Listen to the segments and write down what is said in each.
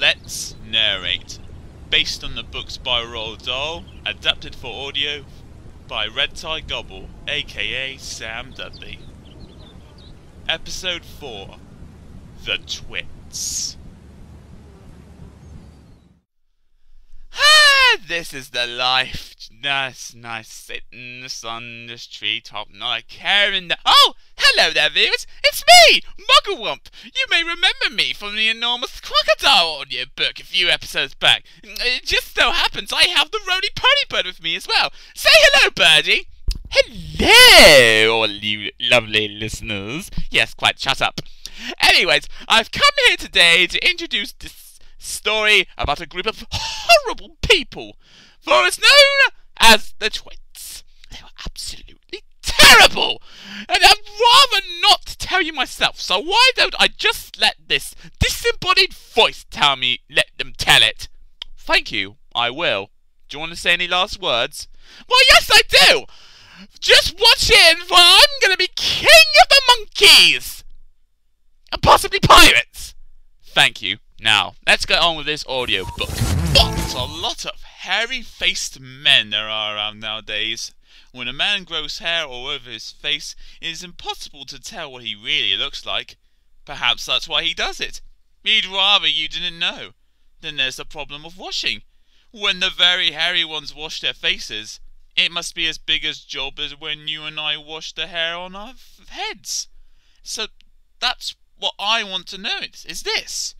Let's Narrate, based on the books by Roald Dahl, adapted for audio by Red Tie Gobble, aka Sam Dudley. Episode 4, The Twits. This is the life. Nice sitting in the sun, in this treetop, not a care in the... Oh! Hello there, viewers! It's me, Mugglewump! You may remember me from the enormous crocodile audiobook a few episodes back. It just so happens I have the roly-poly bird with me as well. Say hello, birdie! Hello, all you lovely listeners. Yes, quite, shut up. Anyways, I've come here today to introduce this story about a group of horrible people, for it's known as the Twits. They were absolutely terrible, and I'd rather not tell you myself, so why don't I just let this disembodied voice let them tell it? Thank you, I will. Do you want to say any last words? Well, yes I do! Just watch in, for I'm going to be king of the monkeys! And possibly pirates! Thank you. Now, let's get on with this audio book. What a lot of hairy-faced men there are around nowadays. When a man grows hair all over his face, it is impossible to tell what he really looks like. Perhaps that's why he does it. He'd rather you didn't know. Then there's the problem of washing. When the very hairy ones wash their faces, it must be as big a job as when you and I wash the hair on our heads. So that's what I want to know is this.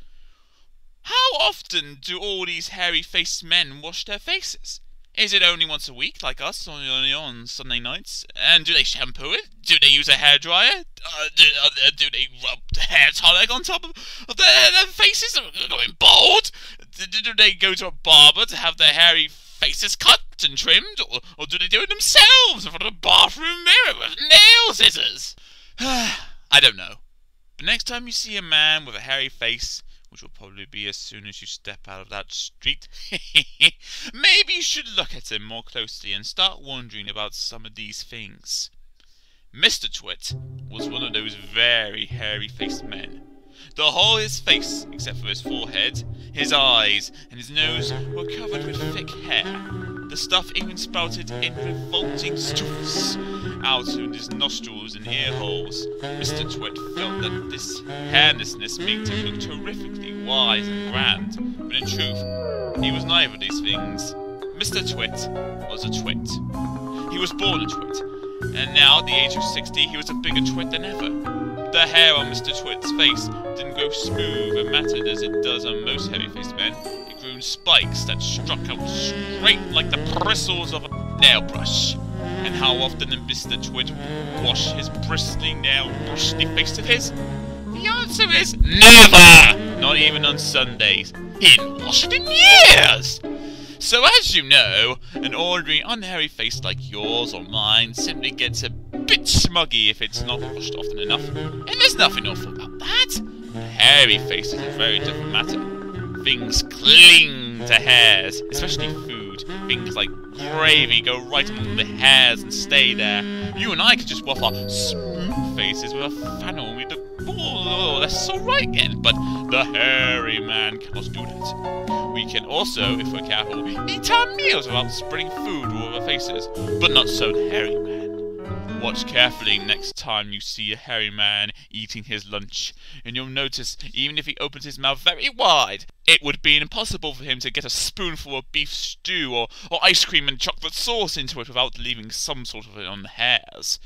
How often do all these hairy-faced men wash their faces? Is it only once a week, like us, only on Sunday nights? And do they shampoo it? Do they use a hairdryer? Do they rub the hair tonic on top of their faces? Going bald? Do they go to a barber to have their hairy faces cut and trimmed? Or do they do it themselves in front of a bathroom mirror with nail scissors? I don't know. But next time you see a man with a hairy face, which will probably be as soon as you step out of that street, maybe you should look at him more closely and start wondering about some of these things. Mr. Twit was one of those very hairy-faced men. The whole of his face, except for his forehead, his eyes, and his nose, were covered with thick hair. The stuff even sprouted in revolting stoofs out of his nostrils and ear holes. Mr. Twit felt that this hairlessness made him look terrifically wise and grand, but in truth, he was neither of these things. Mr. Twit was a twit. He was born a twit, and now at the age of 60 he was a bigger twit than ever. The hair on Mr. Twit's face didn't grow smooth and matted as it does on most heavy-faced men. It grew in spikes that struck out straight like the bristles of a nail brush. And how often did Mr. Twit wash his bristly-nailed, bristly face of his? The answer is never! Not even on Sundays. He hadn't washed in years! So as you know, an ordinary unhairy face like yours or mine simply gets a bit smuggy if it's not washed often enough. And there's nothing awful about that. A hairy face is a very different matter. Things cling to hairs, especially food. Things like gravy go right among the hairs and stay there. You and I could just wash our smooth faces with a funnel and we'd look, oh, that's alright again. But the hairy man cannot do that. We can also, if we're careful, eat our meals without spreading food all over our faces, but not so the hairy man. Watch carefully next time you see a hairy man eating his lunch, and you'll notice even if he opens his mouth very wide, it would be impossible for him to get a spoonful of beef stew or ice cream and chocolate sauce into it without leaving some sort of it on the hairs.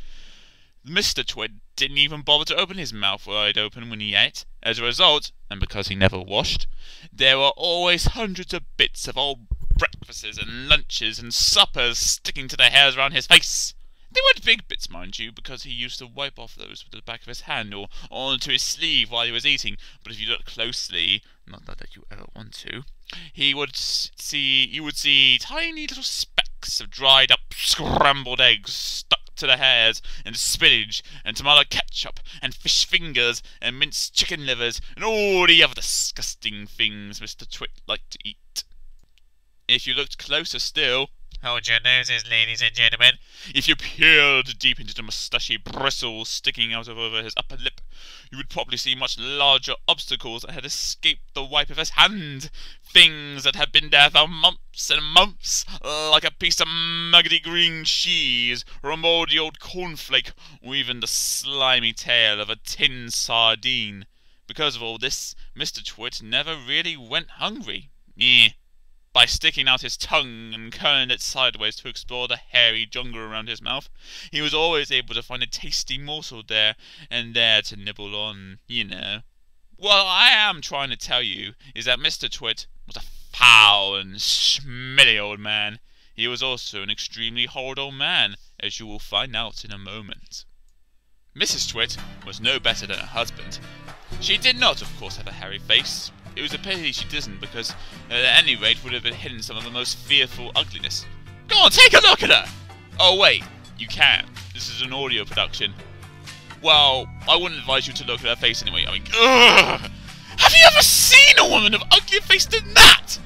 Mr. Twit didn't even bother to open his mouth wide open when he ate. As a result, and because he never washed, there were always hundreds of bits of old breakfasts and lunches and suppers sticking to the hairs around his face. They weren't big bits, mind you, because he used to wipe off those with the back of his hand or onto his sleeve while he was eating. But if you look closely, not that you ever want to, you would see tiny little specks of dried up scrambled eggs stuck to the hairs, and spinach, and tomato ketchup, and fish fingers, and minced chicken livers, and all the other disgusting things Mr. Twit liked to eat. If you looked closer still, Hold your noses, ladies and gentlemen. If you peered deep into the moustachy bristles sticking out of over his upper lip, you would probably see much larger obstacles that had escaped the wipe of his hand. Things that had been there for months and months, like a piece of muggety green cheese, or a mouldy old cornflake, or even the slimy tail of a tin sardine. Because of all this, Mr. Twit never really went hungry. By sticking out his tongue and curling it sideways to explore the hairy jungle around his mouth, he was always able to find a tasty morsel there and there to nibble on, you know. What I am trying to tell you is that Mr. Twit was a foul and smelly old man. He was also an extremely horrid old man, as you will find out in a moment. Mrs. Twit was no better than her husband. She did not, of course, have a hairy face. It was a pity she didn't, because at any rate would have been hidden some of the most fearful ugliness. Go on, take a look at her! Oh wait, you can. This is an audio production. Well, I wouldn't advise you to look at her face anyway. I mean, ugh! Have you ever seen a woman of uglier face than that?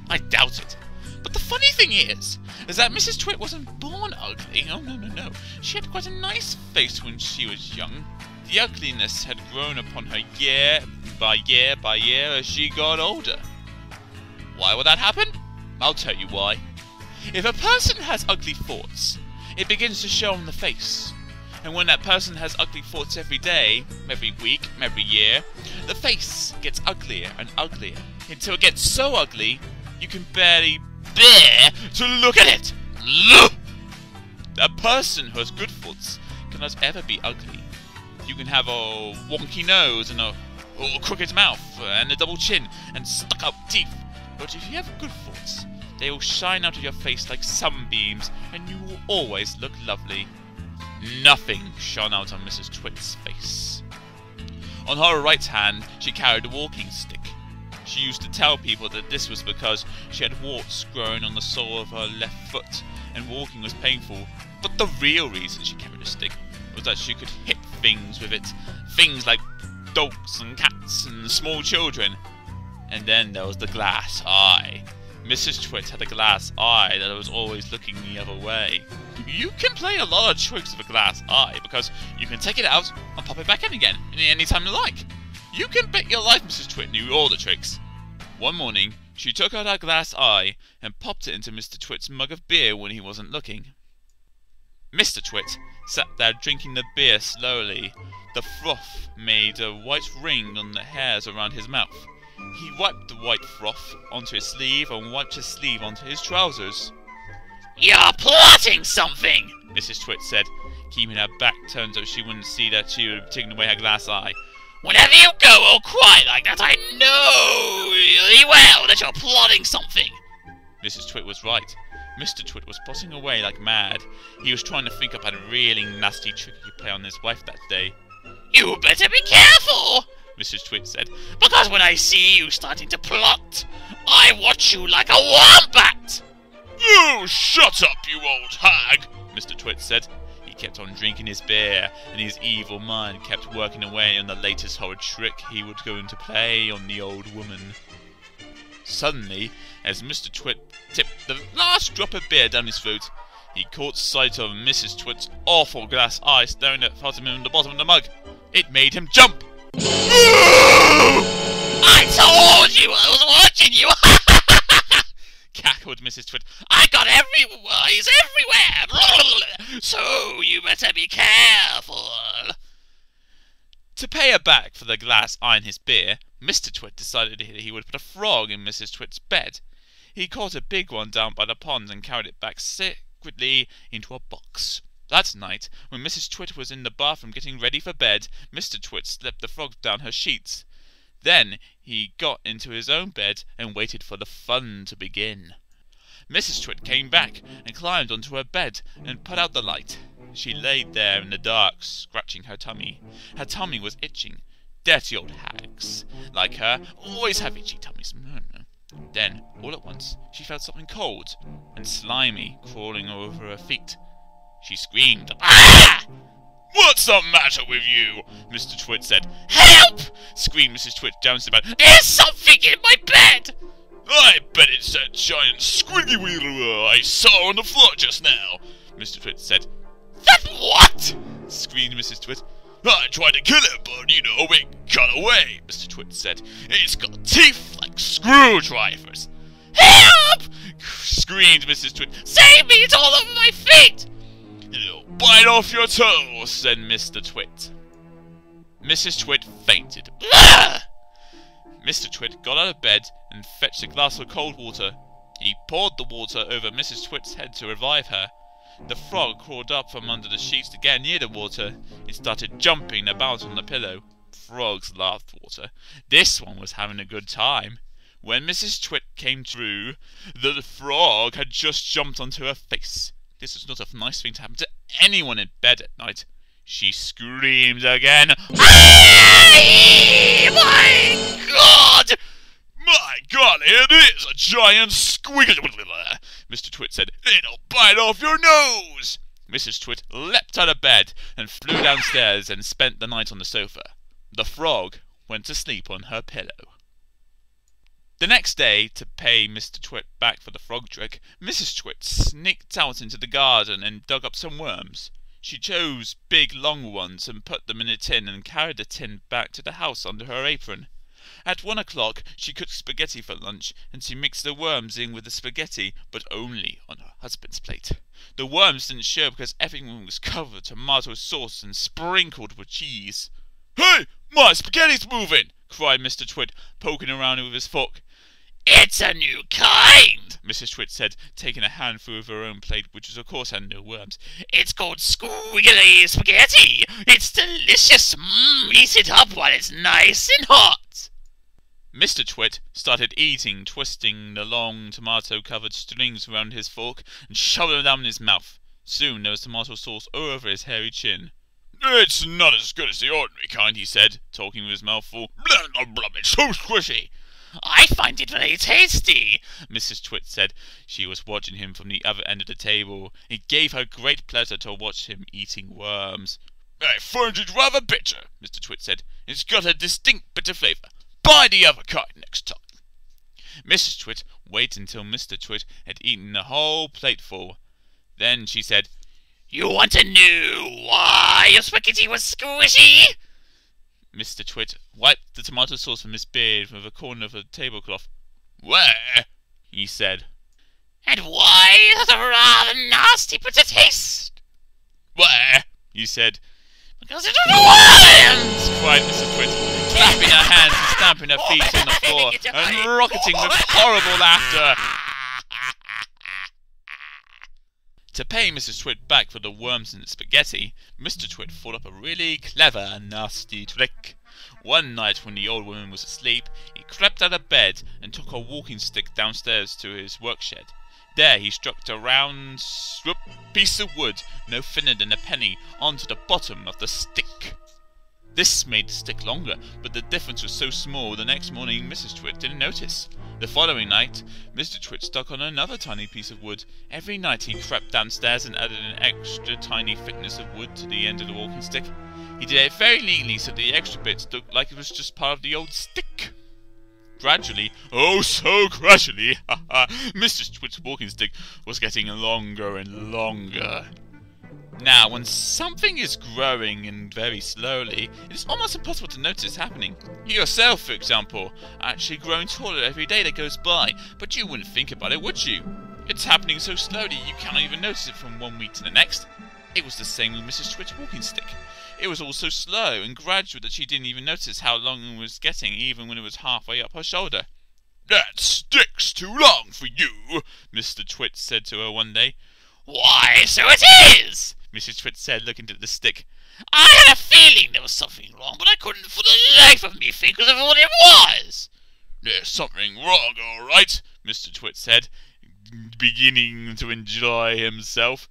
I doubt it. But the funny thing is that Mrs. Twit wasn't born ugly. Oh, no. She had quite a nice face when she was young. The ugliness had grown upon her year by year as she got older. Why would that happen? I'll tell you why. If a person has ugly thoughts, it begins to show on the face. And when that person has ugly thoughts every day, every week, every year, the face gets uglier and uglier, until it gets so ugly, you can barely bear to look at it. Look! A person who has good thoughts cannot ever be ugly. You can have a wonky nose and a crooked mouth and a double chin and stuck-up teeth, but if you have good thoughts, they will shine out of your face like sunbeams, and you will always look lovely. Nothing shone out on Mrs. Twit's face. On her right hand, she carried a walking stick. She used to tell people that this was because she had warts growing on the sole of her left foot, and walking was painful. But the real reason she carried a stick was that she could hit things with it. Things like dogs and cats and small children. And then there was the glass eye. Mrs. Twit had a glass eye that was always looking the other way. You can play a lot of tricks with a glass eye, because you can take it out and pop it back in again any time you like. You can bet your life Mrs. Twit knew all the tricks. One morning, she took out her glass eye and popped it into Mr. Twit's mug of beer when he wasn't looking. Mr. Twit sat there drinking the beer slowly. The froth made a white ring on the hairs around his mouth. He wiped the white froth onto his sleeve and wiped his sleeve onto his trousers. "You're plotting something," Mrs. Twit said, keeping her back turned so she wouldn't see that she had taken away her glass eye. "Whenever you go all quiet like that, I know really well that you're plotting something." Mrs. Twit was right. Mr. Twit was plotting away like mad. He was trying to think up a really nasty trick he could play on his wife that day. "You better be careful," Mrs. Twit said, "because when I see you starting to plot, I watch you like a wombat." "You shut up, you old hag," Mr. Twit said. He kept on drinking his beer, and his evil mind kept working away on the latest horrid trick he was going to play on the old woman. Suddenly, as Mr. Twit tipped the last drop of beer down his throat, he caught sight of Mrs. Twit's awful glass eye staring at him in the bottom of the mug. It made him jump. "I told you I was watching you!" cackled Mrs. Twit. "I got eyes everywhere, so you better be careful." To pay her back for the glass eye in his beer, Mr. Twit decided he would put a frog in Mrs. Twit's bed. He caught a big one down by the pond and carried it back secretly into a box. That night, when Mrs. Twit was in the bathroom getting ready for bed, Mr. Twit slipped the frog down her sheets. Then he got into his own bed and waited for the fun to begin. Mrs. Twit came back and climbed onto her bed and put out the light. She laid there in the dark, scratching her tummy. Her tummy was itching. Dirty old hags, like her, always have itchy tummies. Then, all at once, she felt something cold and slimy crawling over her feet. She screamed. "Ah!" "What's the matter with you?" Mr. Twit said. "Help!" screamed Mrs. Twit down to the bed. "There's something in my bed!" I bet it's that giant squiggy wheel I saw on the floor just now, Mr. Twit said. That what? Screamed Mrs. Twit. I tried to kill it, but, it got away, Mr. Twit said. It's got teeth like screwdrivers. Help! Screamed Mrs. Twit. Save me, it's all over my feet! It'll bite off your toes, said Mr. Twit. Mrs. Twit fainted. Ugh! Mr. Twit got out of bed and fetched a glass of cold water. He poured the water over Mrs. Twit's head to revive her. The frog crawled up from under the sheets to get near the water. It started jumping about on the pillow. Frogs loved water. This one was having a good time. When Mrs. Twit came through, the frog had just jumped onto her face. This was not a nice thing to happen to anyone in bed at night. She screamed again. My God! My God, it is a giant squiggle, Mr. Twit said. It'll bite off your nose! Mrs. Twit leapt out of bed and flew downstairs and spent the night on the sofa. The frog went to sleep on her pillow. The next day, to pay Mr. Twit back for the frog trick, Mrs. Twit sneaked out into the garden and dug up some worms. She chose big long ones and put them in a tin and carried the tin back to the house under her apron. At 1 o'clock she cooked spaghetti for lunch, and she mixed the worms in with the spaghetti, but only on her husband's plate. The worms didn't show because everything was covered with tomato sauce and sprinkled with cheese. "Hey, my spaghetti's moving!" cried Mr. Twit, poking around with his fork. It's a new kind, Mrs. Twit said, taking a handful of her own plate, which of course had no worms. It's called squiggly spaghetti. It's delicious. Eat it up while it's nice and hot. Mr. Twit started eating, twisting the long tomato-covered strings around his fork and shoving them down in his mouth. Soon there was tomato sauce all over his hairy chin. "It's not as good as the ordinary kind," he said, talking with his mouth full. "Blah, blah, it's so squishy." I find it very tasty, Mrs. Twit said. She was watching him from the other end of the table. It gave her great pleasure to watch him eating worms. "I find it rather bitter," Mr. Twit said. "It's got a distinct bitter flavour. Buy the other kind next time." Mrs. Twit waited until Mr. Twit had eaten the whole plateful. Then she said, You want to know why your spaghetti was squishy? Mr. Twit wiped the tomato sauce from his beard with a corner of a tablecloth. "Where?" he said. And why is it a rather nasty bitter taste? "Where?" he said. Because it was worms! cried Mrs. Twit, clapping her hands and stamping her feet on the floor and rocketing with horrible laughter. To pay Mrs. Twit back for the worms in the spaghetti, Mr. Twit thought up a really clever and nasty trick. One night when the old woman was asleep, he crept out of bed and took a walking stick downstairs to his workshed. There he struck a round piece of wood, no thinner than a penny, onto the bottom of the stick. This made the stick longer, but the difference was so small the next morning Mrs. Twit didn't notice. The following night, Mr. Twit stuck on another tiny piece of wood. Every night he crept downstairs and added an extra tiny thickness of wood to the end of the walking stick. He did it very neatly so the extra bits looked like it was just part of the old stick. Gradually, oh so gradually, Mr. Twit's walking stick was getting longer and longer. Now, when something is growing and very slowly, it is almost impossible to notice happening. You yourself, for example, are actually growing taller every day that goes by, but you wouldn't think about it, would you? It's happening so slowly you cannot even notice it from 1 week to the next. It was the same with Mrs. Twit's walking stick. It was all so slow and gradual that she didn't even notice how long it was getting, even when it was halfway up her shoulder. "That stick's too long for you," Mr. Twit said to her one day. Why, so it is, Mrs. Twit said, looking at the stick. I had a feeling there was something wrong, but I couldn't for the life of me think of what it was. "There's something wrong, all right," Mr. Twit said, beginning to enjoy himself.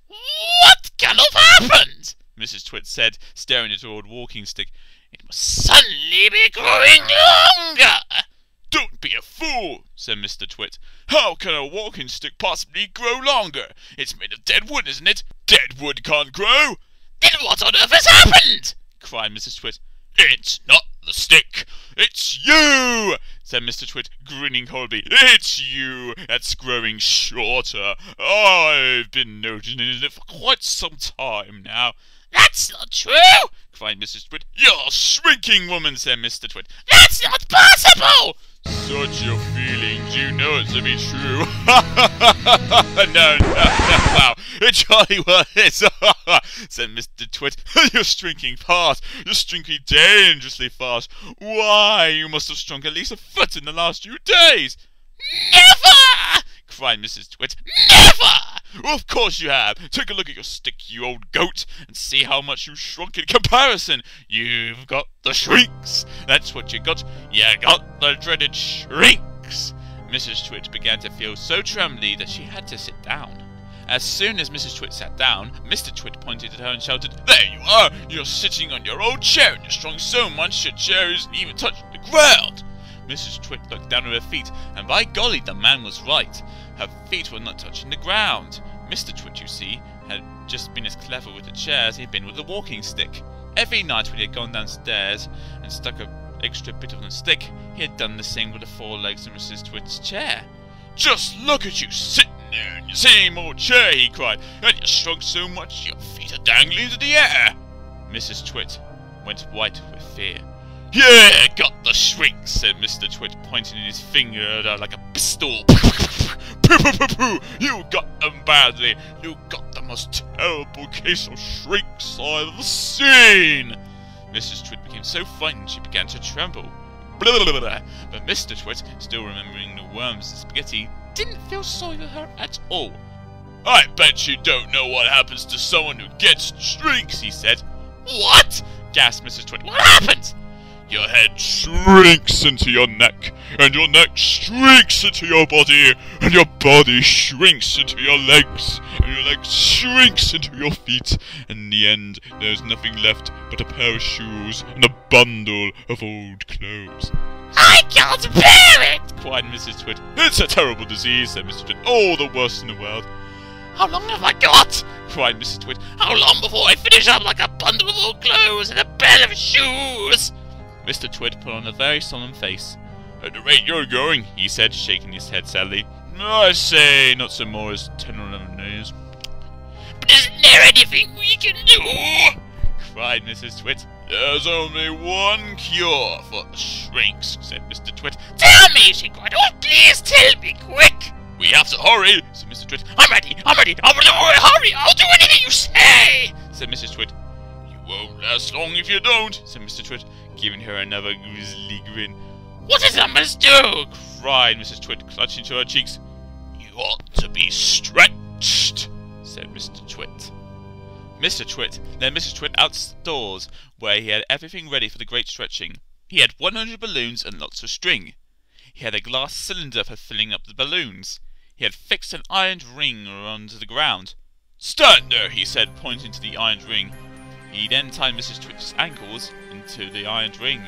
What can have happened? Mrs. Twit said, staring at her old walking stick. It must suddenly be growing longer. "Don't be a fool," said Mr. Twit. "How can a walking stick possibly grow longer? It's made of dead wood, isn't it? Dead wood can't grow." Then what on earth has happened? cried Mrs. Twit. "It's not the stick. It's you," said Mr. Twit, grinning horribly. It's you that's growing shorter. I've been noticing it for quite some time now. That's not true, cried Mrs. Twit. You're shrinking, woman, said Mr. Twit. That's not possible! Such your feelings, you know it to be true. No, wow, it jolly well is, said Mr. Twit. You're shrinking fast, you're shrinking dangerously fast. Why, you must have shrunk at least a foot in the last few days. Never! cried Mrs. Twit. Never! Well, of course you have. Take a look at your stick, you old goat, and see how much you've shrunk in comparison. You've got the shrinks. That's what you got. You got the dreaded shrinks. Mrs. Twit began to feel so trembly that she had to sit down. As soon as Mrs. Twit sat down, Mr. Twit pointed at her and shouted, There you are! You're sitting on your old chair, and you're shrunk so much your chair isn't even touching the ground. Mrs. Twit looked down at her feet, and by golly, the man was right. Her feet were not touching the ground. Mr. Twit, you see, had just been as clever with the chair as he had been with the walking stick. Every night when he had gone downstairs and stuck an extra bit on the stick, he had done the same with the four legs of Mrs. Twit's chair. Just look at you sitting there in your same old chair, he cried, and you're shrunk so much your feet are dangling into the air. Mrs. Twit went white with fear. Yeah, got the shrinks, said Mr. Twit, pointing his finger at her like a pistol. Pooh, you got them badly. You got the most terrible case of shrinks I've ever seen. Mrs. Twit became so frightened she began to tremble. Blah, blah, blah. But Mr. Twit, still remembering the worms and spaghetti, didn't feel sorry for her at all. I bet you don't know what happens to someone who gets shrinks, he said. What? Gasped Mrs. Twit. What happens? Your head shrinks into your neck, and your neck shrinks into your body, and your body shrinks into your legs, and your legs shrinks into your feet, and in the end there's nothing left but a pair of shoes and a bundle of old clothes. I can't bear it! cried Mrs. Twit. It's a terrible disease, said Mr. Twit. Oh, the worst in the world. How long have I got? cried Mrs. Twit. How long before I finish up like a bundle of old clothes and a pair of shoes? Mr. Twit put on a very solemn face. At the rate you're going, he said, shaking his head sadly, I say not so more as 10 or 11 days. But isn't there anything we can do? cried Mrs. Twit. There's only one cure for the shrinks, said Mr. Twit. Tell me, she cried. Oh, please tell me quick. We have to hurry, said Mr. Twit. I'm ready. Hurry. I'll do anything you say, said Mrs. Twit. You won't last long if you don't, said Mr. Twit, giving her another grisly grin. What is I must do? cried Mrs. Twit, clutching to her cheeks. You ought to be stretched, said Mr. Twit. Mr. Twit led Mrs. Twit outdoors, where he had everything ready for the great stretching. He had 100 balloons and lots of string. He had a glass cylinder for filling up the balloons. He had fixed an iron ring onto the ground. Stand there, he said, pointing to the iron ring. He then tied Mrs. Twit's ankles into the iron ring.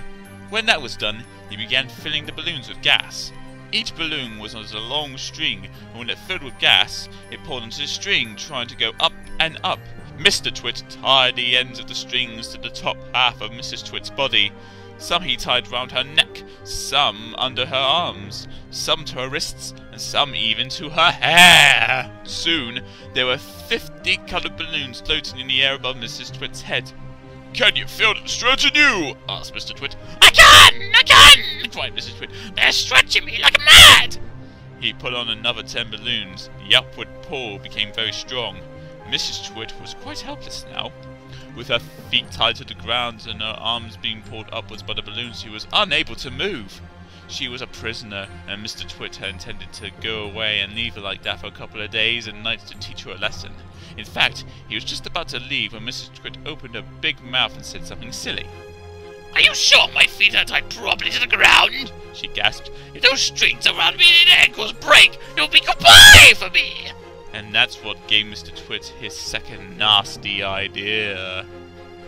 When that was done, he began filling the balloons with gas. Each balloon was on a long string, and when it filled with gas, it pulled onto the string, trying to go up and up. Mr. Twit tied the ends of the strings to the top half of Mrs. Twit's body. Some he tied round her neck, some under her arms, some to her wrists, and some even to her hair. Soon there were 50 coloured balloons floating in the air above Mrs. Twit's head. Can you feel them stretching you? asked Mr. Twit. I can! cried Mrs. Twit. They're stretching me like mad! He put on another 10 balloons. The upward pull became very strong. Mrs. Twit was quite helpless now. With her feet tied to the ground and her arms being pulled upwards by the balloons, she was unable to move. She was a prisoner, and Mr. Twit had intended to go away and leave her like that for a couple of days and nights to teach her a lesson. In fact, he was just about to leave when Mrs. Twit opened her big mouth and said something silly. Are you sure my feet are tied properly to the ground? She gasped. If those strings around me and ankles break, it'll be goodbye for me! And that's what gave Mr. Twit his second nasty idea.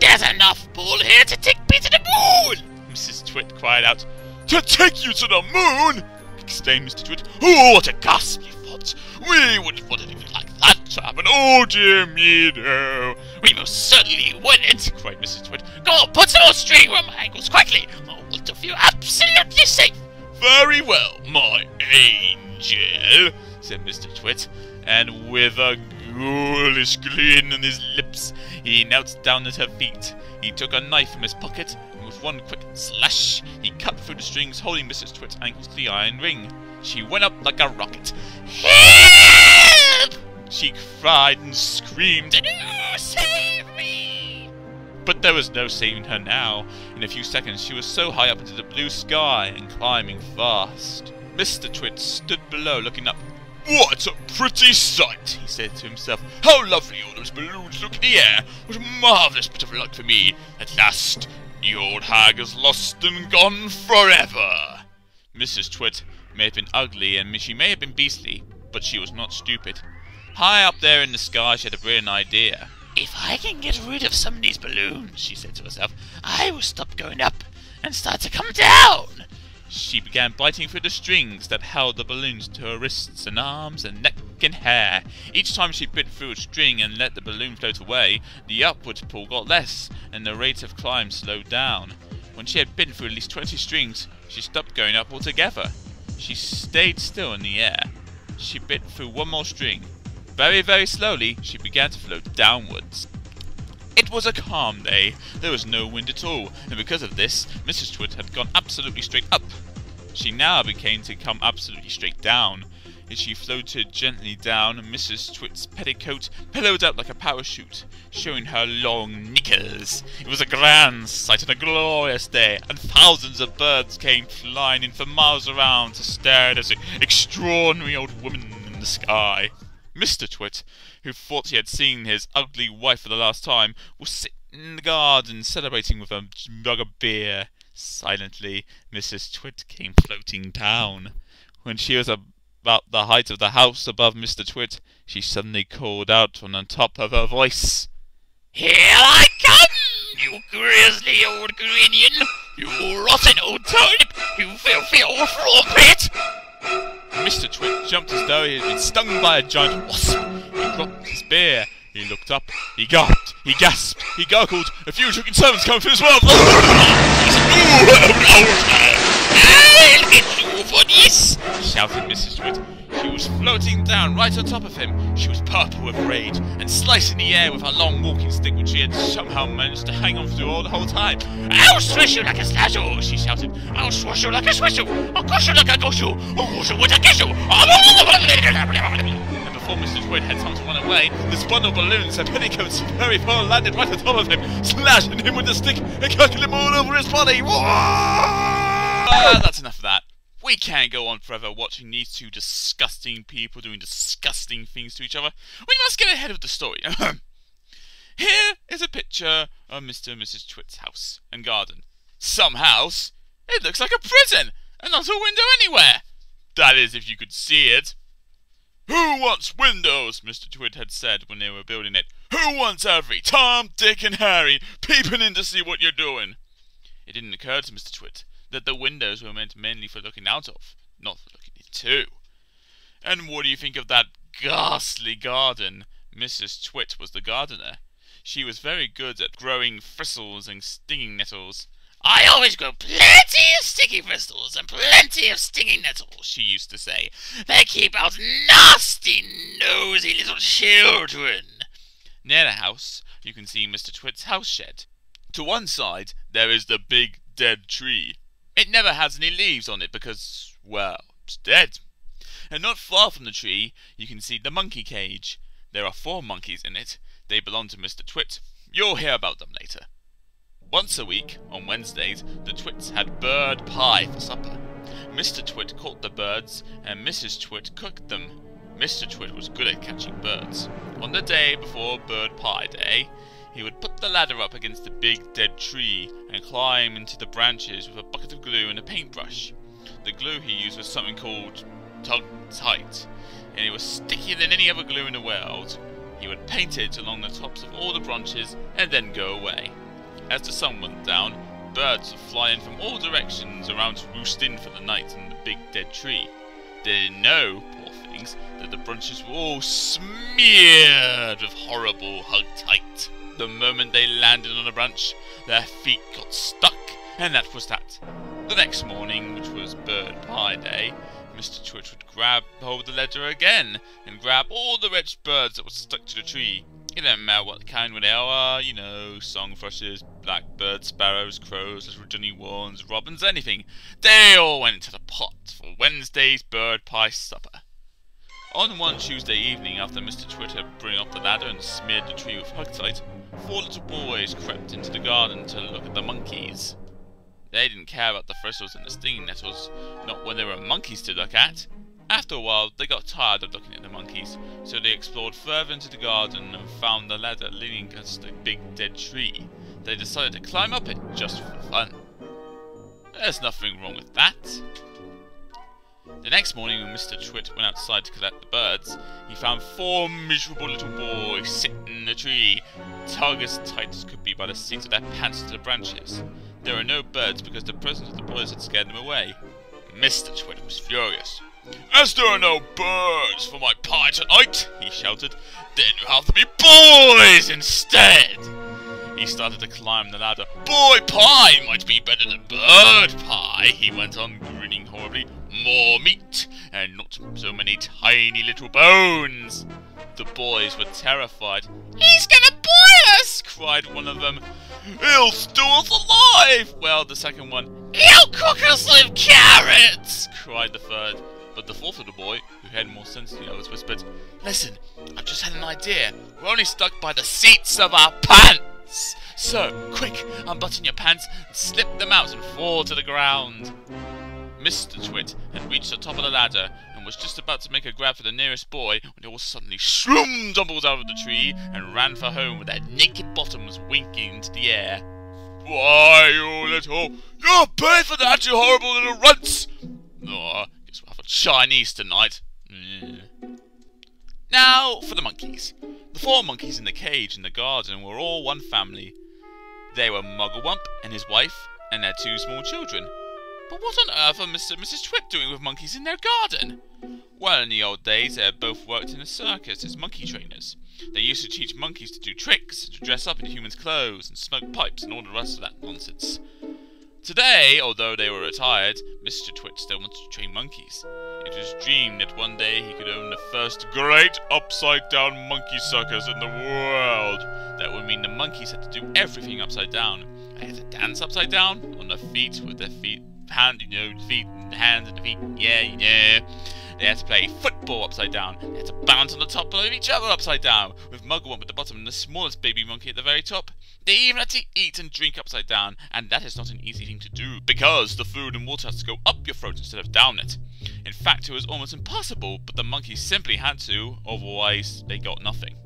There's enough ball here to take me to the moon! Mrs. Twit cried out. To take you to the moon? Exclaimed Mr. Twit. Oh, what a ghastly thought! We wouldn't want anything like that to happen. Oh, dear me, no. We most certainly wouldn't, cried Mrs. Twit. Go on, put some more string around my ankles quickly. I want to feel absolutely safe. Very well, my angel, said Mr. Twit, and with a ghoulish grin on his lips, he knelt down at her feet. He took a knife from his pocket, and with one quick slash, he cut through the strings holding Mrs. Twit's ankles to the iron ring. She went up like a rocket. "Help!" she cried and screamed, "Oh, save me!" But there was no saving her now. In a few seconds she was so high up into the blue sky and climbing fast. Mr. Twit stood below looking up. "What a pretty sight," he said to himself. "How lovely all those balloons look in the air. What a marvellous bit of luck for me. At last, the old hag is lost and gone forever." Mrs. Twit may have been ugly and she may have been beastly, but she was not stupid. High up there in the sky she had a brilliant idea. "If I can get rid of some of these balloons," she said to herself, "I will stop going up and start to come down." She began biting through the strings that held the balloons to her wrists and arms and neck and hair. Each time she bit through a string and let the balloon float away, the upward pull got less and the rate of climb slowed down. When she had bitten through at least 20 strings, she stopped going up altogether. She stayed still in the air. She bit through one more string. Very, very slowly, she began to float downwards. It was a calm day. There was no wind at all, and because of this, Mrs. Twit had gone absolutely straight up. She now began to come absolutely straight down. As she floated gently down, Mrs. Twit's petticoat pillowed up like a parachute, showing her long knickers. It was a grand sight and a glorious day, and thousands of birds came flying in for miles around to stare at this extraordinary old woman in the sky. Mr. Twit, who thought he had seen his ugly wife for the last time, was sitting in the garden celebrating with a mug of beer. Silently, Mrs. Twit came floating down. When she was about the height of the house above Mr. Twit, she suddenly called out from the top of her voice, "Here I come, you grisly old grinion! You rotten old turnip! You filthy old floor pit!" Mr. Twit jumped as though he had been stung by a giant wasp. He dropped his beer. He looked up. He gulped. He gasped. He gurgled. A few chicken servants coming through his mouth. "I'll get you for this!" shouted Mrs. Twit. She was floating down right on top of him. She was purple with rage and slicing the air with her long walking stick, which she had somehow managed to hang on to all the whole time. "I'll swish you like a slasher!" she shouted. "I'll swash you like a swisher! I'll gosh you like a gosh you! I'll wash you with a gish you!" And before Mr. Twit had time to run away, this bundle of balloons and petticoats very far landed right on top of him, slashing him with the stick and kicking him all over his body. That's enough of that. We can't go on forever watching these two disgusting people doing disgusting things to each other. We must get ahead of the story. Here is a picture of Mr. and Mrs. Twit's house and garden. Some house? It looks like a prison, and not a window anywhere. That is, if you could see it. "Who wants windows?" Mr. Twit had said when they were building it. "Who wants every Tom, Dick, and Harry peeping in to see what you're doing?" It didn't occur to Mr. Twit that the windows were meant mainly for looking out of, not for looking into. And what do you think of that ghastly garden? Mrs. Twit was the gardener. She was very good at growing thistles and stinging nettles. "I always grow plenty of sticky thistles and plenty of stinging nettles," she used to say. "They keep out nasty, nosy little children." Near the house, you can see Mr. Twit's house shed. To one side, there is the big dead tree. It never has any leaves on it because, well, it's dead. And not far from the tree, you can see the monkey cage. There are 4 monkeys in it. They belong to Mr. Twit. You'll hear about them later. Once a week, on Wednesdays, the Twits had bird pie for supper. Mr. Twit caught the birds, and Mrs. Twit cooked them. Mr. Twit was good at catching birds. On the day before Bird Pie Day, he would put the ladder up against the big dead tree and climb into the branches with a bucket of glue and a paintbrush. The glue he used was something called Tug Tight, and it was stickier than any other glue in the world. He would paint it along the tops of all the branches and then go away. As the sun went down, birds would fly in from all directions around to roost in for the night in the big dead tree. They didn't know, poor things, that the branches were all smeared with horrible Hug-Tight. The moment they landed on a branch, their feet got stuck, and that was that. The next morning, which was bird pie day, Mr. Twit would grab hold of the ladder again and grab all the wretched birds that were stuck to the tree. It didn't matter what kind they are, you know, song thrushes, blackbirds, sparrows, crows, little Johnny Warns, robins, anything. They all went into the pot for Wednesday's bird pie supper. On one Tuesday evening, after Mr. Twit had brought up the ladder and smeared the tree with Hugtite, 4 little boys crept into the garden to look at the monkeys. They didn't care about the thistles and the stinging nettles, not when there were monkeys to look at. After a while, they got tired of looking at the monkeys, so they explored further into the garden and found the ladder leaning against a big dead tree. They decided to climb up it just for fun. There's nothing wrong with that. The next morning, when Mr. Twit went outside to collect the birds, he found 4 miserable little boys sitting in the tree, tugged as tight as could be by the seats of their pants to the branches. There were no birds because the presence of the boys had scared them away. Mr. Twit was furious. "As there are no birds for my pie tonight," he shouted, "then you have to be boys instead." He started to climb the ladder. "Boy pie might be better than bird pie," he went on, grinning horribly. "More meat, and not so many tiny little bones." The boys were terrified. "He's gonna boil us!" cried one of them. "He'll stew us alive!" wailed the second one. "He'll cook us with carrots!" cried the third. But the fourth little boy, who had more sense than the others, whispered, "Listen, I've just had an idea. We're only stuck by the seats of our pants. So, quick, unbutton your pants and slip them out and fall to the ground." Mr. Twit had reached the top of the ladder and was just about to make a grab for the nearest boy when they all suddenly shroom tumbled out of the tree and ran for home with their naked bottoms winking into the air. "Why, you'll pay for that, you horrible little runts! Oh, guess we'll have a Chinese tonight." Now for the monkeys. The 4 monkeys in the cage in the garden were all one family. They were Mugglewump and his wife and their 2 small children. But what on earth are Mr. and Mrs. Twit doing with monkeys in their garden? Well, in the old days, they had both worked in a circus as monkey trainers. They used to teach monkeys to do tricks, to dress up in humans' clothes, and smoke pipes and all the rest of that nonsense. Today, although they were retired, Mr. Twit still wanted to train monkeys. It was dreamed that one day he could own the first great upside-down monkey circus in the world. That would mean the monkeys had to do everything upside down. They had to dance upside down, on their feet, with their feet, feet and hands and the feet, yeah. They had to play football upside down. They had to bounce on the top of each other upside down, with Mugglewump at the bottom and the smallest baby monkey at the very top. They even had to eat and drink upside down, and that is not an easy thing to do, because the food and water has to go up your throat instead of down it. In fact, it was almost impossible, but the monkeys simply had to, otherwise they got nothing.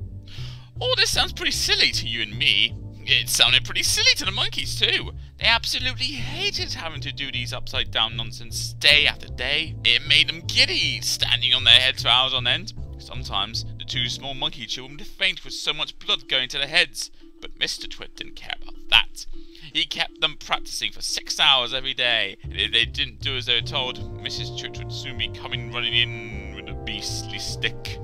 All this sounds pretty silly to you and me. It sounded pretty silly to the monkeys too. They absolutely hated having to do these upside down nonsense day after day. It made them giddy, standing on their heads for hours on end. Sometimes the 2 small monkey children would faint with so much blood going to their heads. But Mr. Twit didn't care about that. He kept them practicing for 6 hours every day, and if they didn't do as they were told, Mrs. Twit would soon be coming running in with a beastly stick.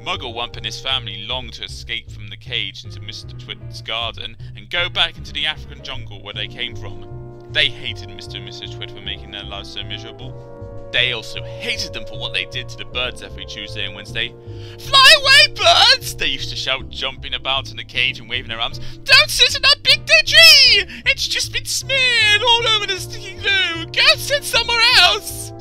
Mugglewump and his family longed to escape from the cage into Mr. Twit's garden and go back into the African jungle where they came from. They hated Mr. and Mrs. Twit for making their lives so miserable. They also hated them for what they did to the birds every Tuesday and Wednesday. "Fly away, birds!" they used to shout, jumping about in the cage and waving their arms. "Don't sit in that big dead tree! It's just been smeared all over the sticky glue! Go sit somewhere else!"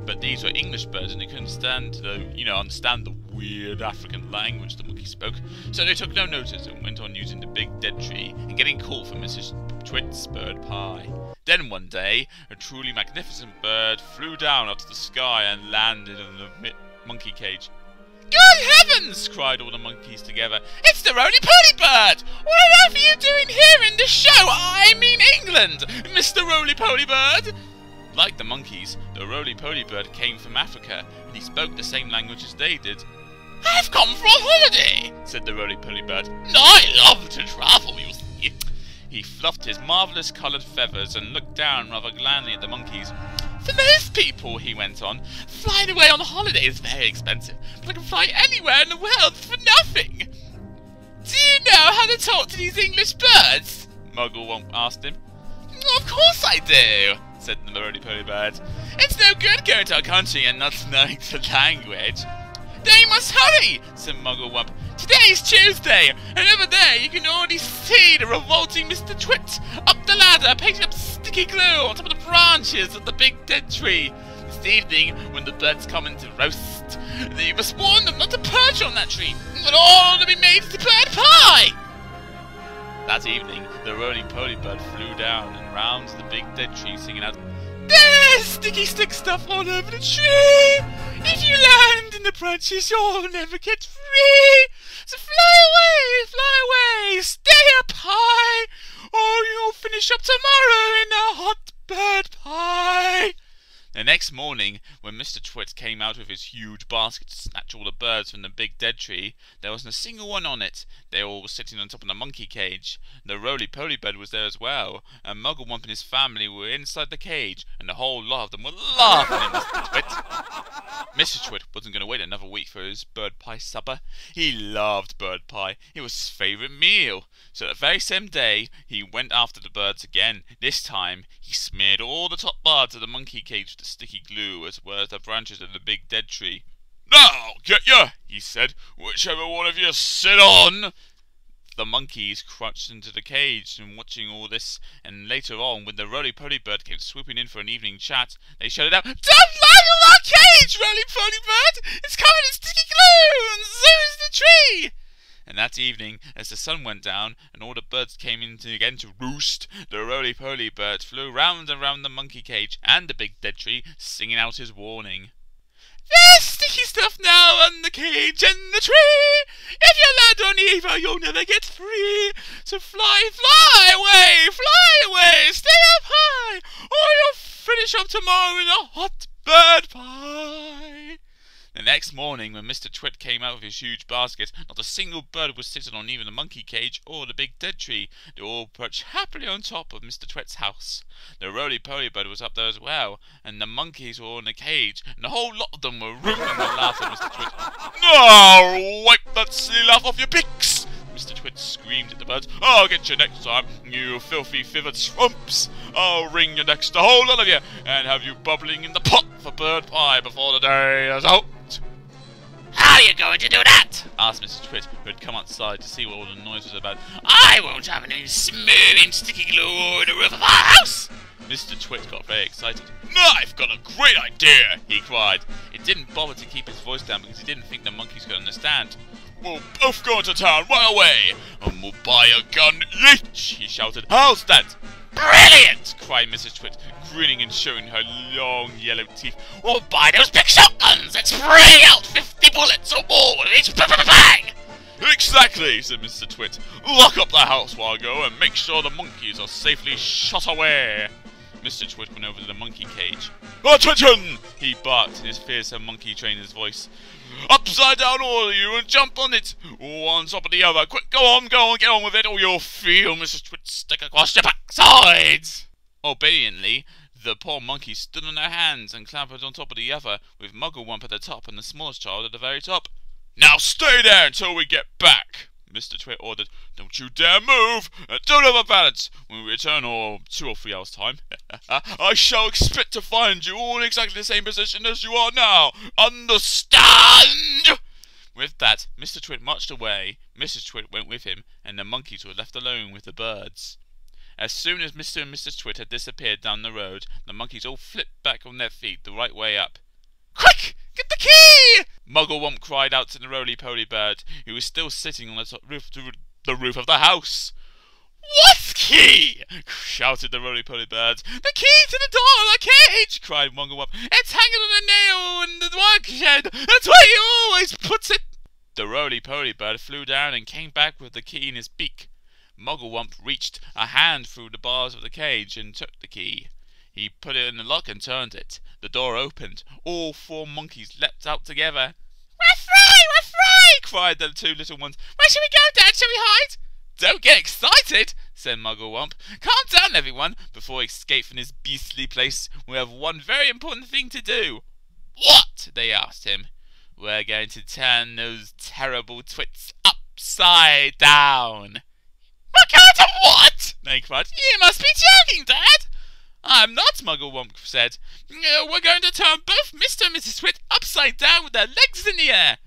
But these were English birds and they couldn't understand the weird African language the monkey spoke, so they took no notice and went on using the big dead tree and getting called for Mrs. Twit's bird pie. Then one day, a truly magnificent bird flew down out of the sky and landed in the monkey cage. "Good heavens!" cried all the monkeys together. "It's the roly-poly bird! What on earth are you doing here in the show? I mean England, Mr. Roly-Poly Bird!" Like the monkeys, the roly-poly bird came from Africa, and he spoke the same language as they did. "I've come for a holiday," said the roly-poly bird. "I love to travel, you see." He fluffed his marvellous coloured feathers and looked down rather blandly at the monkeys. "For most people," he went on, "flying away on a holiday is very expensive, but I can fly anywhere in the world for nothing." "Do you know how to talk to these English birds?" Mugglewump asked him. "Of course I do," said the roly-poly bird. "It's no good going to our country and not knowing the language." "Then you must hurry," said Mugglewump. "Today's Tuesday, and over there you can already see the revolting Mr. Twit up the ladder, painting up sticky glue on top of the branches of the big dead tree. This evening, when the birds come in to roast, you must warn them not to perch on that tree, but all to be made into bird pie." That evening, the roly-poly bird flew down and round the big dead tree, singing out, "There's sticky stick stuff all over the tree. If you land in the branches, you'll never get free. So fly away, stay up high, or you'll finish up tomorrow in a hot bird pie." The next morning, when Mr. Twit came out with his huge basket to snatch all the birds from the big dead tree, there wasn't a single one on it. They all were sitting on top of the monkey cage. The roly-poly bird was there as well, and Mugglewump and his family were inside the cage, and the whole lot of them were laughing at Mr. Twit. Mr. Twit wasn't going to wait another week for his bird pie supper. He loved bird pie. It was his favourite meal. So the very same day, he went after the birds again. This time, he smeared all the top parts of the monkey cage with the sticky glue, as well as the branches of the big dead tree. "Now, get ya," he said. "Whichever one of you sit on." The monkeys crouched into the cage and watching all this, and later on, when the roly-poly bird came swooping in for an evening chat, they shouted out, "Don't lie on our cage, roly-poly bird! It's covered in sticky glue, and so is the tree!" And that evening, as the sun went down and all the birds came in again to roost, the roly-poly bird flew round and round the monkey cage and the big dead tree, singing out his warning. "There's sticky stuff now on the cage and the tree. If you land on either, you'll never get free. So fly away, stay up high, or you'll finish up tomorrow in a hot bird pie." The next morning, when Mr. Twit came out with his huge basket, not a single bird was sitting on even the monkey cage or the big dead tree. They all perched happily on top of Mr. Twit's house. The roly-poly bird was up there as well, and the monkeys were all in the cage, and the whole lot of them were rooting and laughing at Mr. Twit. "Now, wipe that silly laugh off your beaks!" Mr. Twit screamed at the birds. "I'll get you next time, you filthy feathered swamps! I'll wring your necks, the whole lot of you, and have you bubbling in the pot for bird pie before the day is out." "How are you going to do that?" asked Mr. Twit, who had come outside to see what all the noise was about. "I won't have any smearing sticky glue over the roof of our house." Mr. Twit got very excited. "I've got a great idea!" he cried. It didn't bother to keep his voice down because he didn't think the monkeys could understand. "We'll both go into town right away, and we'll buy a gun each!" he shouted. "How's that?" "Brilliant!" cried Mrs. Twit, grinning and showing her long yellow teeth. "We'll buy those big shotguns and spray out 50 bullets or more with each bang!" "Exactly," said Mr. Twit. "Lock up the house while I go, and make sure the monkeys are safely shot away." Mr. Twit went over to the monkey cage. "Attention!" he barked in his fearsome monkey trainer's voice. "Upside down, all of you, and jump on it, one on top of the other. Quick, go on, get on with it, or you'll feel Mrs. Twit stick across your backsides." Obediently, the poor monkeys stood on their hands and clambered on top of the other, with Mugglewump at the top and the smallest child at the very top. "Now stay there until we get back," Mr. Twit ordered. "Don't you dare move, and don't have a balance. When we return, or 2 or 3 hours' time, I shall expect to find you all in exactly the same position as you are now. Understand?" With that, Mr. Twit marched away, Mrs. Twit went with him, and the monkeys were left alone with the birds. As soon as Mr. and Mrs. Twit had disappeared down the road, the monkeys all flipped back on their feet the right way up. "Quick! Get the key!" Mugglewump cried out to the roly-poly bird, who was still sitting on the roof of the house. "What key?" shouted the roly-poly bird. "The key to the door of the cage!" cried Mugglewump. "It's hanging on a nail in the work shed. That's where he always puts it." The roly-poly bird flew down and came back with the key in his beak. Mugglewump reached a hand through the bars of the cage and took the key. He put it in the lock and turned it. The door opened. All 4 monkeys leapt out together. "We're free! We're free!" cried the 2 little ones. "Where shall we go, Dad? Shall we hide?" "Don't get excited," said Mugglewump. "Calm down, everyone. Before we escape from this beastly place, we have one very important thing to do." "What?" they asked him. "We're going to turn those terrible Twits upside down." "We're going to what?" they cried. "You must be joking, Dad." I'm not, Mugglewump said. We're going to turn both Mr. and Mrs. Twit upside down with their legs in the air.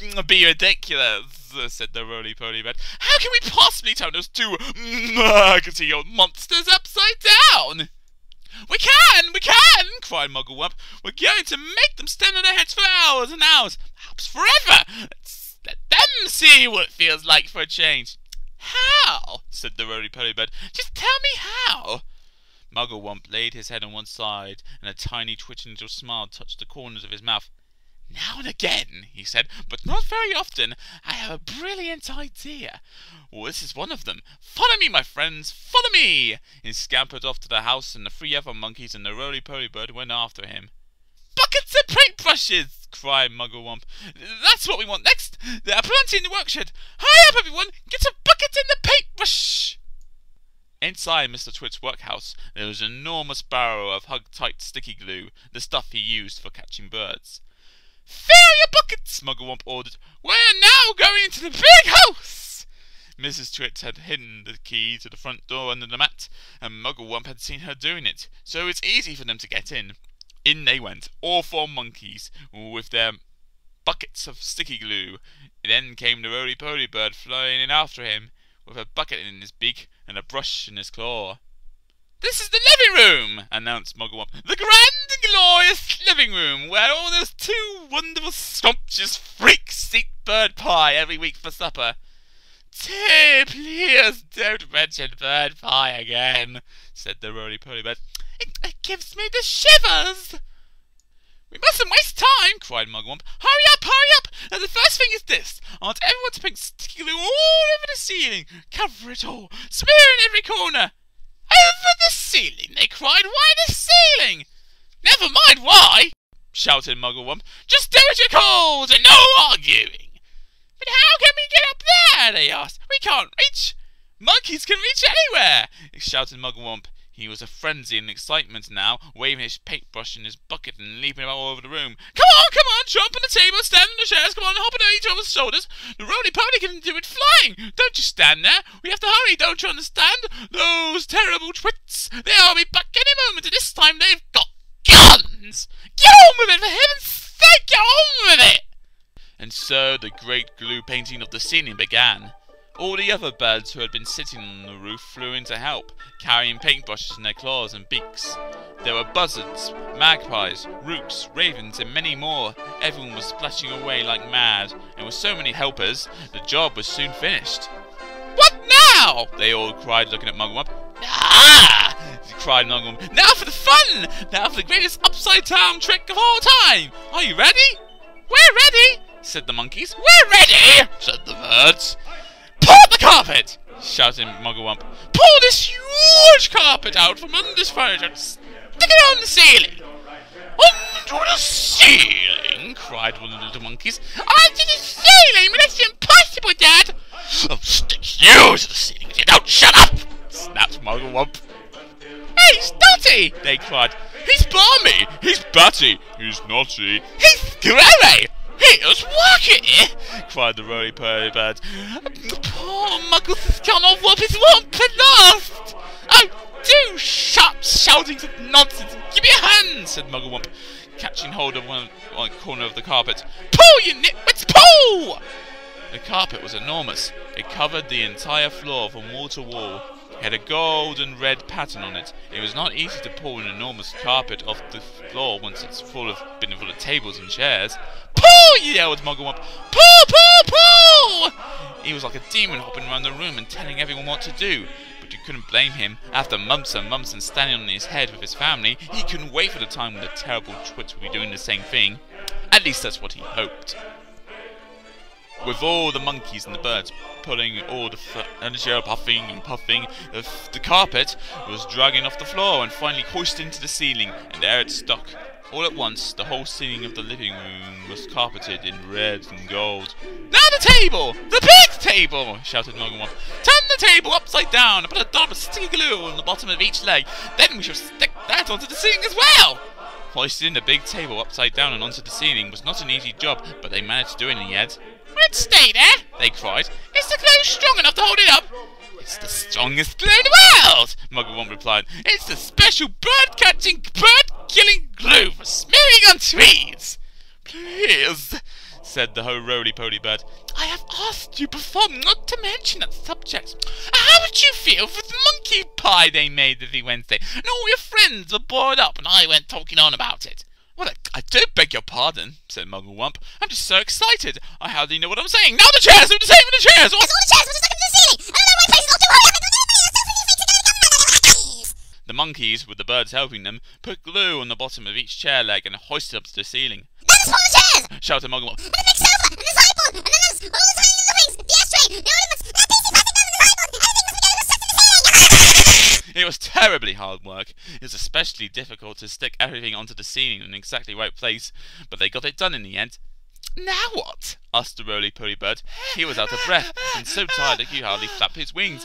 That'd be ridiculous, said the roly-poly bed. How can we possibly turn those two maggoty old monsters upside down? We can, cried Mugglewump. We're going to make them stand on their heads for hours and hours, perhaps forever. Let's let them see what it feels like for a change. How? Said the roly-poly bed. Just tell me how. Mugglewump laid his head on one side, and a tiny twitching little smile touched the corners of his mouth. Now and again, he said, but not very often, I have a brilliant idea. Well, this is one of them. Follow me, my friends, follow me! He scampered off to the house, and the 3 other monkeys and the roly-poly bird went after him. Buckets and paintbrushes! Cried Mugglewump. That's what we want next! There are plenty in the workshed. Hurry up, everyone! Get a bucket and a paintbrush! Inside Mr. Twit's workhouse, there was an enormous barrel of hug-tight sticky glue, the stuff he used for catching birds. Fill your buckets, Mugglewump ordered. We're now going into the big house. Mrs. Twit had hidden the key to the front door under the mat, and Mugglewump had seen her doing it, so it's easy for them to get in. In they went, all 4 monkeys, with their buckets of sticky glue. Then came the roly-poly bird flying in after him, with a bucket in his beak and a brush in his claw. This is the living room, announced Mugglewump. The grand and glorious living room, where all those 2 wonderful scrumptious freaks eat bird pie every week for supper. Please don't mention bird pie again, said the roly-poly bird. It gives me the shivers. We mustn't waste time, cried Mugglewump. Hurry up, hurry up! Now the first thing is this. I want everyone to paint sticky glue all over the ceiling. Cover it all. Smear in every corner. Over the ceiling, they cried. Why the ceiling? Never mind why, shouted Mugglewump. Just do as you're called and no arguing. But how can we get up there? They asked. We can't reach. Monkeys can reach anywhere, shouted Mugglewump. He was a frenzy in excitement now, waving his paintbrush in his bucket and leaping all over the room. Come on, jump on the table, stand on the chairs, come on, hop on each other's shoulders. The roly-poly can do it flying. Don't you stand there. We have to hurry, don't you understand? Those terrible twits, they'll be back any moment, and this time they've got guns. Get on with it, for heaven's sake, get on with it. And so the great glue painting of the ceiling began. All the other birds who had been sitting on the roof flew in to help, carrying paintbrushes in their claws and beaks. There were buzzards, magpies, rooks, ravens, and many more. Everyone was splashing away like mad, and with so many helpers, the job was soon finished. What now? They all cried, looking at Mugglewump. Ah! cried Mugglewump. Now for the fun! Now for the greatest upside-down trick of all time! Are you ready? We're ready, said the monkeys. We're ready, said the birds. Pull up the carpet! Shouted Mugglewump. Pull this huge carpet out from under this furniture and stick it on the ceiling! Onto the ceiling! Cried one of the little monkeys. Onto the ceiling? But that's impossible, Dad! I'll stick you to the ceiling if you don't shut up! Snapped Mugglewump. Hey, he's naughty! They cried. He's balmy! He's batty! He's naughty! He's screwy! Here's Wacky! Cried the roly-poly bird. Poor Muggles can't whoop his wump at last! Oh, do stop shouting such nonsense! Give me a hand, said Mugglewump, catching hold of one corner of the carpet. Pull, you nitwits, pull! The carpet was enormous. It covered the entire floor from wall to wall. It had a gold and red pattern on it. It was not easy to pull an enormous carpet off the floor once it's been full of tables and chairs. Pull! Yelled Mugglewump. Pull, pull, pull! He was like a demon hopping around the room and telling everyone what to do. But you couldn't blame him. After months and months and standing on his head with his family, he couldn't wait for the time when the terrible Twits would be doing the same thing. At least that's what he hoped. With all the monkeys and the birds pulling all the furniture, puffing and puffing, the carpet was dragging off the floor and finally hoisted into the ceiling, and there it stuck. All at once, the whole ceiling of the living room was carpeted in red and gold. Now the table! The big table! Shouted Mugglewump. Turn the table upside down and put a dot of sticky glue on the bottom of each leg. Then we shall stick that onto the ceiling as well! Hoisting the big table upside down and onto the ceiling was not an easy job, but they managed to do it in the end. Will it stay there? They cried. Is the glue strong enough to hold it up? It's the strongest glue in the world, Muggle replied. It's the special bird-catching, bird-killing glue for smearing on trees. Please, said the roly-poly bird. I have asked you before not to mention that subject. How would you feel for the monkey pie they made every Wednesday, and all your friends were bored up and I went talking on about it? Well, I do beg your pardon, said Mugglewump. I'm just so excited. I hardly know what I'm saying. Now the chairs! The chairs! There's all the chairs! We're just stuck into the ceiling! I don't know, my place is not too high! The monkeys, with the birds helping them, put glue on the bottom of each chair leg and hoisted up to the ceiling. Then there's 4 chairs! Shouted Mugglewump. And the big sofa! And the sideboard! And then there's all the tiny little things! The ashtray! The ornaments! And the PC plastic gun and the sideboard! Everything was together was stuck in the ceiling! It was terribly hard work. It was especially difficult to stick everything onto the ceiling in the exactly right place, but they got it done in the end. Now what? Asked the roly-poly bird. He was out of breath and so tired that he hardly flapped his wings.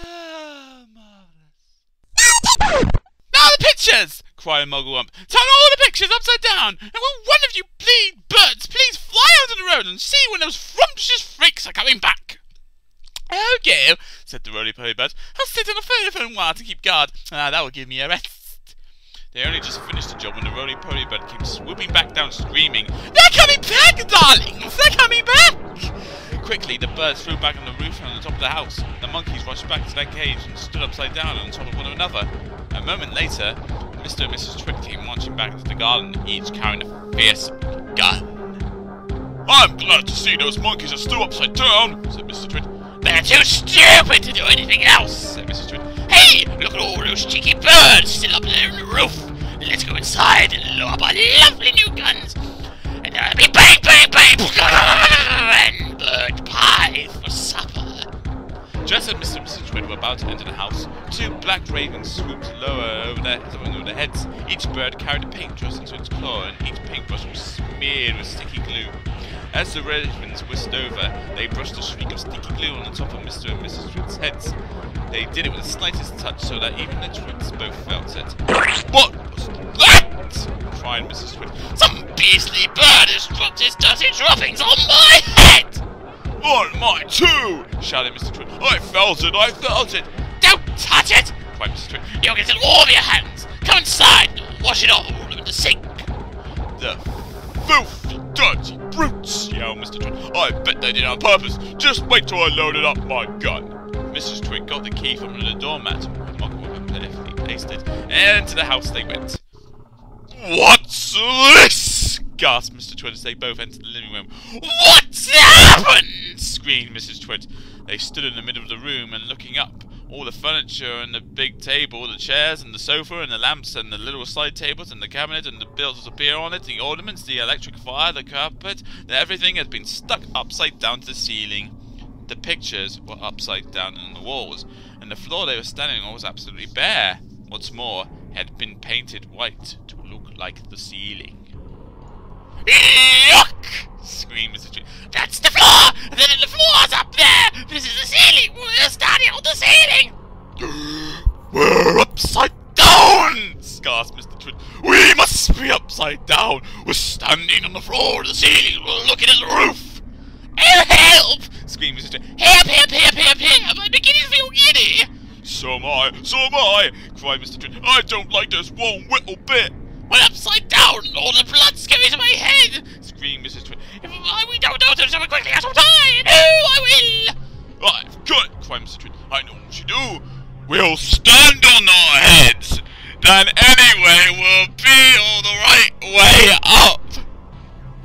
Now the pictures! cried Mugglewump. Turn all the pictures upside down, and will one of you birds please fly out on the road and see when those frumptious freaks are coming back? Okay, said the roly-poly bird. I'll sit on a phone for a while to keep guard. That will give me a rest. They only just finished the job when the roly-poly bird came swooping back down screaming, They're coming back, darlings! They're coming back! Quickly, the birds flew back on the roof and on the top of the house. The monkeys rushed back to their cage and stood upside down on top of one another. A moment later, Mr. and Mrs. Twit came marching back into the garden, each carrying a fierce gun. I'm glad to see those monkeys are still upside down, said Mr. Twit. They're too stupid to do anything else, said Mrs. Twit. Hey, look at all those cheeky birds still up there on the roof. Let's go inside and load up our lovely new guns. And there'll be bang, bang, bang, and bird pie for supper. Just as Mr. and Mrs. Twit were about to enter the house, 2 black ravens swooped lower over their heads. Each bird carried a paintbrush into its claw, and each paintbrush was smeared with sticky glue. As the ravens whisked over, they brushed a streak of sticky glue on the top of Mr. and Mrs. Twit's heads. They did it with the slightest touch so that even the Twits both felt it. What was that? cried Mrs. Twit. Some beastly bird has dropped his dirty droppings on my head! On mine too! Shouted Mr. Twit. I felt it! I felt it! Don't touch it! Cried Mrs. Twit. You'll get it all over your hands! Come inside and wash it all in the sink! The filthy, dirty brutes! Yelled Mr. Twit. I bet they did it on purpose! Just wait till I loaded up my gun! Mrs. Twit got the key from under the doormat, where Mugglewump had playfully placed it, and into the house they went. What's this? Gasped Mr. Twit as they both entered the living room. What's happened? Screamed Mrs. Twit. They stood in the middle of the room and looking up. All the furniture and the big table, the chairs and the sofa and the lamps and the little side tables and the cabinet and the bills of beer on it, the ornaments, the electric fire, the carpet, everything had been stuck upside down to the ceiling. The pictures were upside down on the walls, and the floor they were standing on was absolutely bare. What's more, it had been painted white to look like the ceiling. Look! Screamed Mr. Twit. That's the floor! Then the floor's up there! This is the ceiling! We're standing on the ceiling! We're upside down! Gasped Mr. Twit. We must be upside down! We're standing on the floor of the ceiling! We're looking at the roof! Oh, help! Screamed Mrs. Twit. Help, help, help, help, help! I'm beginning to feel giddy! So am I! Cried Mr. Twit. I don't like this one little bit! We're upside down! All the blood's coming to my head! Screamed Mrs. Twit. If we don't do something quickly, I shall die! No, I will! I've got it! Cried Mr. Twit. I know what you do! We'll stand on our heads! Then anyway, we'll be all the right way up!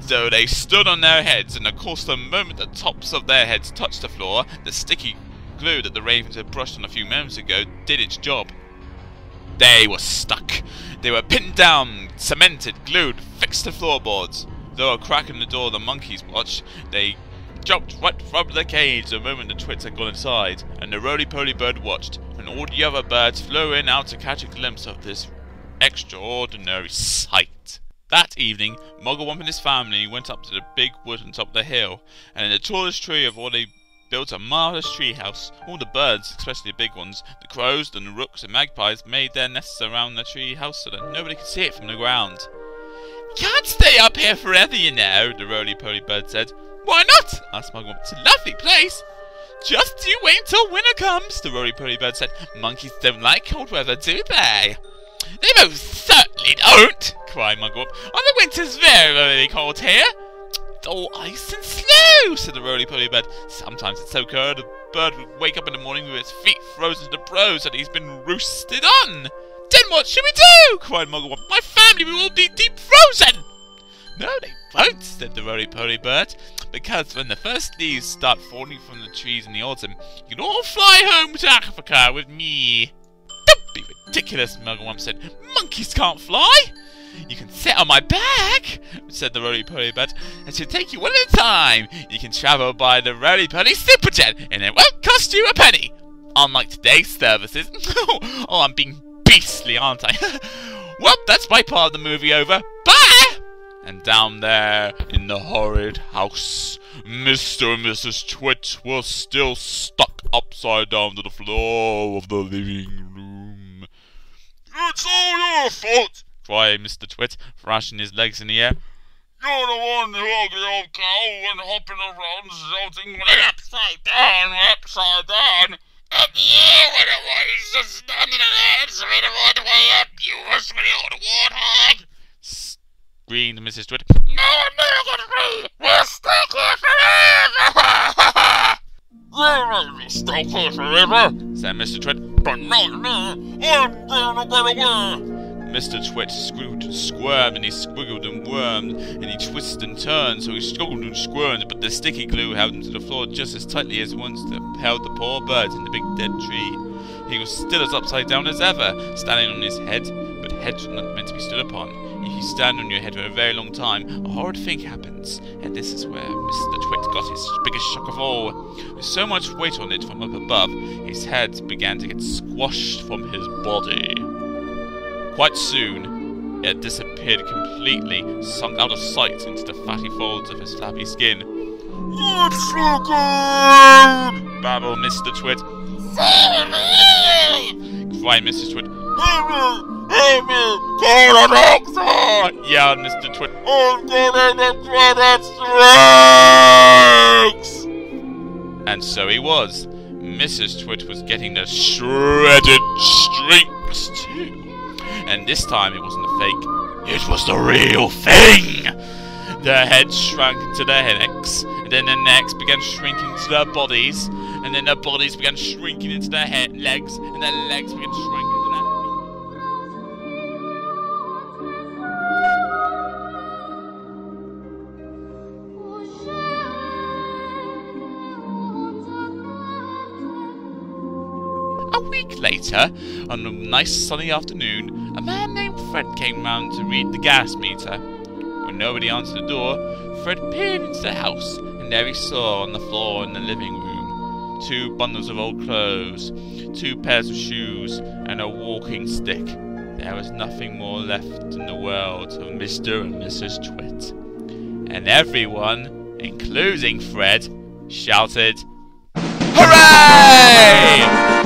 So they stood on their heads, and of course the moment the tops of their heads touched the floor, the sticky glue that the ravens had brushed on a few moments ago did its job. They were stuck. They were pinned down, cemented, glued, fixed to floorboards. Though a crack in the door the monkeys watched, they jumped right from the cage the moment the Twits had gone inside, and the roly-poly bird watched, and all the other birds flew in out to catch a glimpse of this extraordinary sight. That evening, Mugglewump and his family went up to the big wood on top of the hill, and in the tallest tree of all they built a marvellous tree house. All the birds, especially the big ones, the crows and the rooks and magpies, made their nests around the tree house so that nobody could see it from the ground. Can't stay up here forever, you know, the roly-poly bird said. Why not? Asked Mugglewump. It's a lovely place. Just you wait till winter comes, the roly-poly bird said. Monkeys don't like cold weather, do they? They most certainly don't, cried Mugwump. Oh, the winter's very, very cold here. It's all ice and snow, said the roly-poly bird. Sometimes it's so cold, a bird would wake up in the morning with his feet frozen to brose and he's been roosted on. Then what should we do? Cried Mugwump. My family will all be deep frozen. No, they won't, said the roly-poly bird, because when the first leaves start falling from the trees in the autumn, you can all fly home to Africa with me. Don't be ridiculous, Mugwump said. Monkeys can't fly. You can sit on my back, said the roly-poly bird, and she'll take you one at a time. You can travel by the roly-poly superjet, and it won't cost you a penny. Unlike today's services. Oh, I'm being beastly, aren't I? Well, that's my part of the movie over. Bye! And down there in the horrid house, Mr. and Mrs. Twit were still stuck upside down to the floor of the living room. It's all your fault, cried Mr. Twit, thrashing his legs in the air. You're the one who ugly old cow went hopping around shouting, upside down, upside down. And you were the one who's just standing there, so we don't want to way up, you ugly old warthog. Screamed Mrs. Twit. No, I'm never going to leave. We'll stay here forever. We'll stay here forever, said Mr. Twit. But not me. I'm going to go away. Mr. Twit screwed and squirmed, and he squiggled and wormed, and he twisted and turned, so he struggled and squirmed, but the sticky glue held him to the floor just as tightly as once held the poor bird in the big dead tree. He was still as upside down as ever, standing on his head, but heads were not meant to be stood upon. If you stand on your head for a very long time, a horrid thing happens, and this is where Mr. Twit got his biggest shock of all. With so much weight on it from up above, his head began to get squashed from his body. Quite soon, it disappeared completely, sunk out of sight into the fatty folds of his flappy skin. It's so good! Babbled Mr. Twit. Cried Mrs. Twit. Help me! Call a doctor! Yelled Mr. Twit. I'm gonna get strings! And so he was. Mrs. Twit was getting the shredded strings too. And this time it wasn't a fake, it was the real thing! Their heads shrank into their necks, and then their necks began shrinking into their bodies, and then their bodies began shrinking into their legs, and their legs began shrinking into their A week later, on a nice sunny afternoon, a man named Fred came round to read the gas meter. When nobody answered the door, Fred peered into the house, and there he saw on the floor in the living room 2 bundles of old clothes, 2 pairs of shoes, and a walking stick. There was nothing more left in the world of Mr. and Mrs. Twit. And everyone, including Fred, shouted, "Hooray!"